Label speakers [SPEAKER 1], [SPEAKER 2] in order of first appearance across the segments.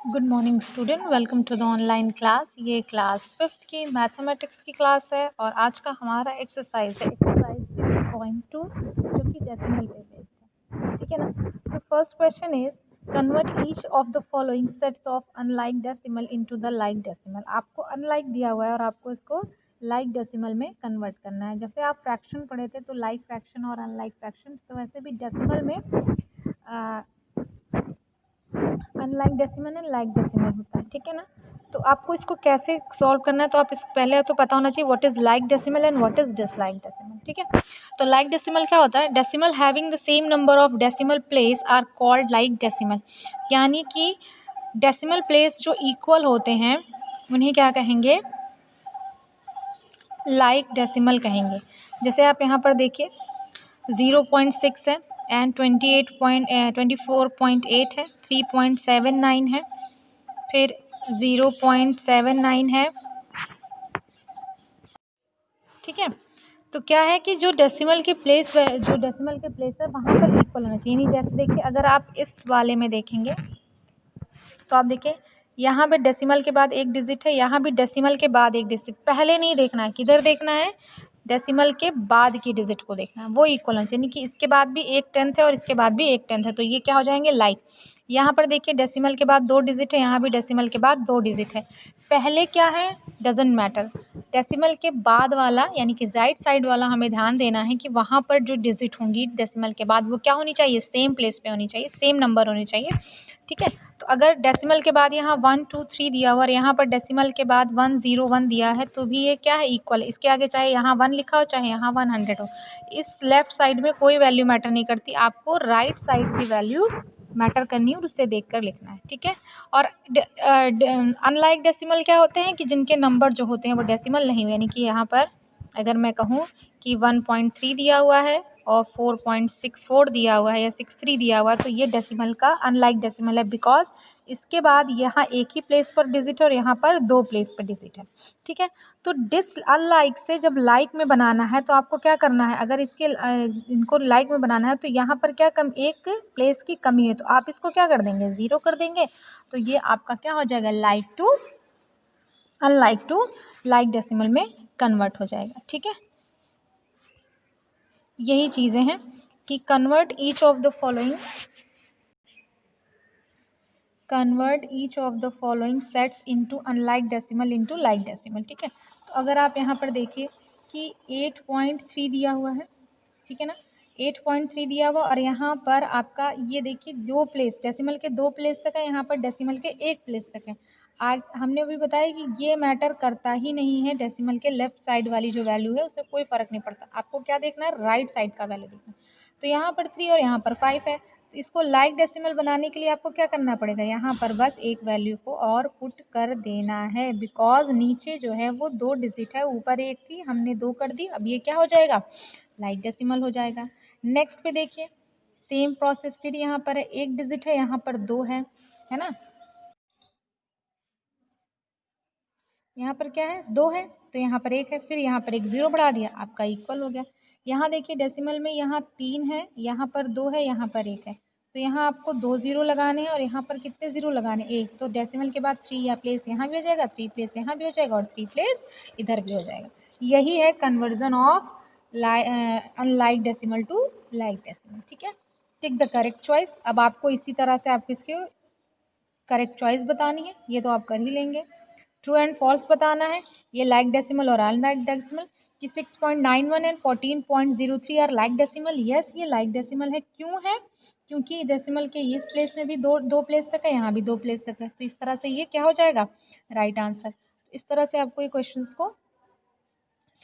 [SPEAKER 1] Good morning student, welcome to the online class. ये class 5th की mathematics की class है और आज का हमारा एक्सरसाइज है एक्सरसाइज 6.2 जो कि डेसिमल पे बेस्ड है। ठीक है ना। तो first question is convert each of the following sets of unlike decimal into the like decimal. आपको अनलाइक दिया हुआ है और आपको इसको लाइक डेसिमल में कन्वर्ट करना है। जैसे आप फ्रैक्शन पढ़े थे तो लाइक फ्रैक्शन और अनलाइक फ्रैक्शन, तो वैसे भी डेसिमल में unlike decimal and like decimal होता है। ठीक है ना। तो आपको इसको कैसे सॉल्व करना है, तो आप इस पहले तो पता होना चाहिए what is like decimal and what is dislike decimal. ठीक है। तो लाइक डेसिमल क्या होता है? Decimal having the same number of decimal place are called like decimal. यानी कि डेसिमल प्लेस जो इक्वल होते हैं उन्हें क्या कहेंगे? लाइक डेसिमल कहेंगे। जैसे आप यहाँ पर देखिए 0.6 है एंड 24.8 है, 3.79 है, फिर 0.79 है। ठीक है। तो क्या है कि जो डेसिमल के प्लेस है वहाँ पर इक्वल होना चाहिए। नहीं, जैसे देखिए अगर आप इस वाले में देखेंगे तो आप देखिए यहाँ पे डेसिमल के बाद एक डिजिट है, यहाँ भी डेसिमल के बाद एक डिजिट। पहले नहीं देखना है, किधर देखना है? डेसिमल के बाद की डिजिट को देखना है, वो इक्वल होना चाहिए। यानी कि इसके बाद भी 1/10 है और इसके बाद भी 1/10 है, तो ये क्या हो जाएंगे? लाइक। यहाँ पर देखिए डेसिमल के बाद 2 डिजिट है, यहाँ भी डेसिमल के बाद 2 डिजिट है। पहले क्या है डजेंट मैटर, डेसिमल के बाद वाला यानी कि राइट साइड वाला हमें ध्यान देना है कि वहाँ पर जो डिजिट होंगी डेसिमल के बाद वो क्या होनी चाहिए? सेम प्लेस पे होनी चाहिए, सेम नंबर होनी चाहिए। ठीक है। तो अगर डेसिमल के बाद यहाँ 1 2 3 दिया हुआ और यहाँ पर डेसिमल के बाद 1 0 1 दिया है तो भी ये क्या है? इक्वल। इसके आगे चाहे यहाँ 1 लिखा हो चाहे यहाँ 100 हो, इस लेफ्ट साइड में कोई वैल्यू मैटर नहीं करती, आपको राइट साइड की वैल्यू मैटर करनी है और उससे देखकर लिखना है। ठीक है। और अनलाइक डेसिमल क्या होते हैं कि जिनके नंबर जो होते हैं वो डेसिमल नहीं हुए। यानी कि यहाँ पर अगर मैं कहूँ कि 1.3 दिया हुआ है और 4.64 दिया हुआ है या 63 दिया हुआ है तो ये डेसिमल का अनलाइक डेसिमल है, बिकॉज इसके बाद यहाँ एक ही प्लेस पर डिजिट है और यहाँ पर 2 प्लेस पर डिजिट है। ठीक है। तो अनलाइक से जब लाइक में बनाना है तो आपको क्या करना है? अगर इनको लाइक में बनाना है तो यहाँ पर क्या कम, एक प्लेस की कमी है, तो आप इसको क्या कर देंगे? 0 कर देंगे। तो ये आपका क्या हो जाएगा? Like to unlike to like decimal में कन्वर्ट हो जाएगा। ठीक है। यही चीज़ें हैं कि convert each of the following sets into unlike decimal into like decimal. ठीक है। तो अगर आप यहाँ पर देखिए कि 8.3 दिया हुआ है, ठीक है ना, 8.3 दिया हुआ और यहाँ पर आपका ये देखिए 2 प्लेस, डेसिमल के 2 प्लेस तक है, यहाँ पर डेसिमल के 1 प्लेस तक है। आज हमने अभी बताया कि ये मैटर करता ही नहीं है, डेसिमल के लेफ्ट साइड वाली जो वैल्यू है उससे कोई फ़र्क नहीं पड़ता, आपको क्या देखना है? राइट साइड का वैल्यू देखना है। तो यहाँ पर 3 और यहाँ पर 5 है, तो इसको लाइक डेसिमल बनाने के लिए आपको क्या करना पड़ेगा? यहाँ पर बस एक वैल्यू को और पुट कर देना है, बिकॉज नीचे जो है वो 2 डिजिट है, ऊपर 1 थी, हमने 2 कर दी, अब ये क्या हो जाएगा? लाइक डेसिमल हो जाएगा। नेक्स्ट पे देखिए सेम प्रोसेस, फिर यहाँ पर है 1 डिजिट है, यहाँ पर 2 है ना, यहाँ पर क्या है? 2 है, तो यहाँ पर 1 है, फिर यहाँ पर एक 0 बढ़ा दिया, आपका इक्वल हो गया। यहाँ देखिए डेसिमल में यहाँ 3 है, यहाँ पर 2 है, यहाँ पर 1 है, तो यहाँ आपको 2 0 लगाने हैं और यहाँ पर कितने 0 लगाने? 1। तो डेसिमल के बाद 3 या प्लेस यहाँ भी हो जाएगा, 3 प्लेस यहाँ भी हो जाएगा और 3 प्लेस इधर भी हो जाएगा। यही है conversion of unlike decimal to like decimal. ठीक है। Tick the correct choice. अब आपको इसी तरह से आपको इसकी करेक्ट चॉइस बतानी है, ये तो आप कर ही लेंगे। ट्रू एंड फॉल्स बताना है, ये लाइक डेसिमल और अनलाइक डेसिमल कि 6.91 and 14.03 are like decimal. Yes, ये लाइक डेसिमल है। क्यों है? क्योंकि डेसिमल के इस प्लेस में भी दो प्लेस तक है, यहाँ भी 2 प्लेस तक है, तो इस तरह से ये क्या हो जाएगा? Right answer. इस तरह से आपको ये क्वेश्चन को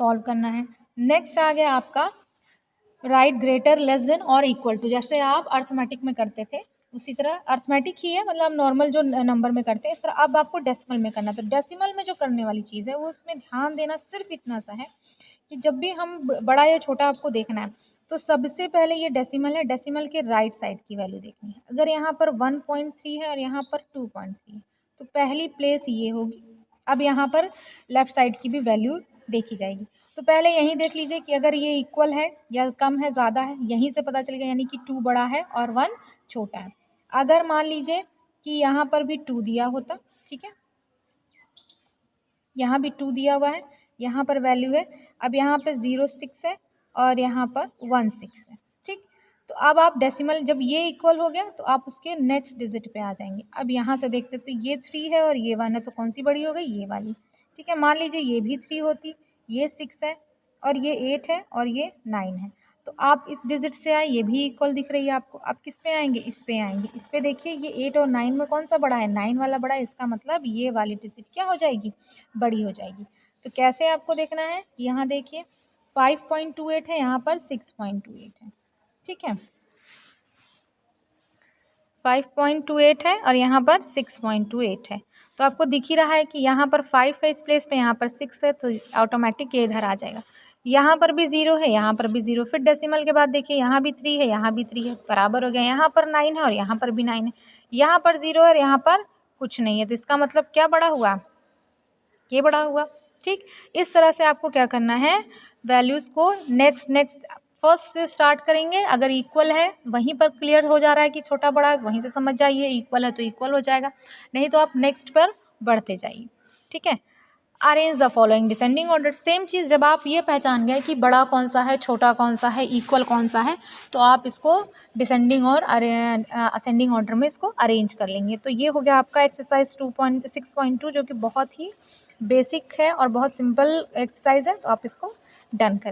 [SPEAKER 1] सॉल्व करना है। नेक्स्ट आ गया आपका राइट ग्रेटर लेस देन और इक्वल टू। जैसे आप अर्थमेटिक में करते थे उसी तरह, अर्थमेटिक ही है मतलब नॉर्मल जो नंबर में करते हैं इस तरह अब आपको डेसिमल में करना। तो डेसिमल में जो करने वाली चीज़ है वो उसमें ध्यान देना सिर्फ इतना सा है कि जब भी हम बड़ा या छोटा आपको देखना है तो सबसे पहले ये डेसिमल है, डेसिमल के राइट साइड की वैल्यू देखनी है। अगर यहाँ पर 1.3 है और यहाँ पर 2.3 है तो पहली प्लेस ये होगी। अब यहाँ पर लेफ्ट साइड की भी वैल्यू देखी जाएगी। तो पहले यहीं देख लीजिए कि अगर ये इक्वल है या कम है ज़्यादा है, यहीं से पता चलेगा, यानी कि 2 बड़ा है और 1 छोटा है। अगर मान लीजिए कि यहाँ पर भी 2 दिया होता, ठीक है, यहाँ भी 2 दिया हुआ है, यहाँ पर वैल्यू है, अब यहाँ पे 06 है और यहाँ पर 16 है, ठीक। तो अब आप डेसिमल जब ये इक्वल हो गया तो आप उसके नेक्स्ट डिजिट पे आ जाएंगे। अब यहाँ से देखते तो ये 3 है और ये 1 है, तो कौन सी बड़ी हो गई, ये वाली, ठीक है। मान लीजिए ये भी 3 होती, ये 6 है और ये 8 है और ये 9 है, तो आप इस डिजिट से आए, ये भी इक्वल दिख रही है आपको। आप किस पे आएंगे, इस पे आएंगे। इस पे देखिए ये 8 और 9 में कौन सा बड़ा है, 9 वाला बड़ा है, इसका मतलब ये वाली डिजिट क्या हो जाएगी, बड़ी हो जाएगी। तो कैसे आपको देखना है, यहाँ देखिए 5.28 है, यहाँ पर 6.28 है, ठीक है, 5.28 है और यहाँ पर 6.28 है। तो आपको दिख ही रहा है कि यहाँ पर 5 है इस प्लेस पे, यहाँ पर 6 है, तो ऑटोमेटिक ये इधर आ जाएगा। यहाँ पर भी 0 है, यहाँ पर भी 0, फिर डेसिमल के बाद देखिए यहाँ भी 3 है, यहाँ भी 3 है, बराबर हो गया। यहाँ पर 9 है और यहाँ पर भी 9 है, यहाँ पर 0 है और यहाँ पर कुछ नहीं है, तो इसका मतलब क्या बड़ा हुआ, ये बड़ा हुआ, ठीक। इस तरह से आपको क्या करना है, वैल्यूज़ को नेक्स्ट फर्स्ट से स्टार्ट करेंगे। अगर इक्वल है वहीं पर क्लियर हो जा रहा है कि छोटा बड़ा है, वहीं से समझ जाइए, इक्वल है तो इक्वल हो जाएगा, नहीं तो आप नेक्स्ट पर बढ़ते जाइए, ठीक है। Arrange the following descending order, same चीज़, जब आप ये पहचान गए कि बड़ा कौन सा है, छोटा कौन सा है, इक्वल कौन सा है, तो आप इसको डिसेंडिंग और असेंडिंग ऑर्डर में इसको अरेंज कर लेंगे। तो ये हो गया आपका एक्सरसाइज 2.6.2, जो कि बहुत ही बेसिक है और बहुत सिंपल एक्सरसाइज है, तो आप इसको डन करें।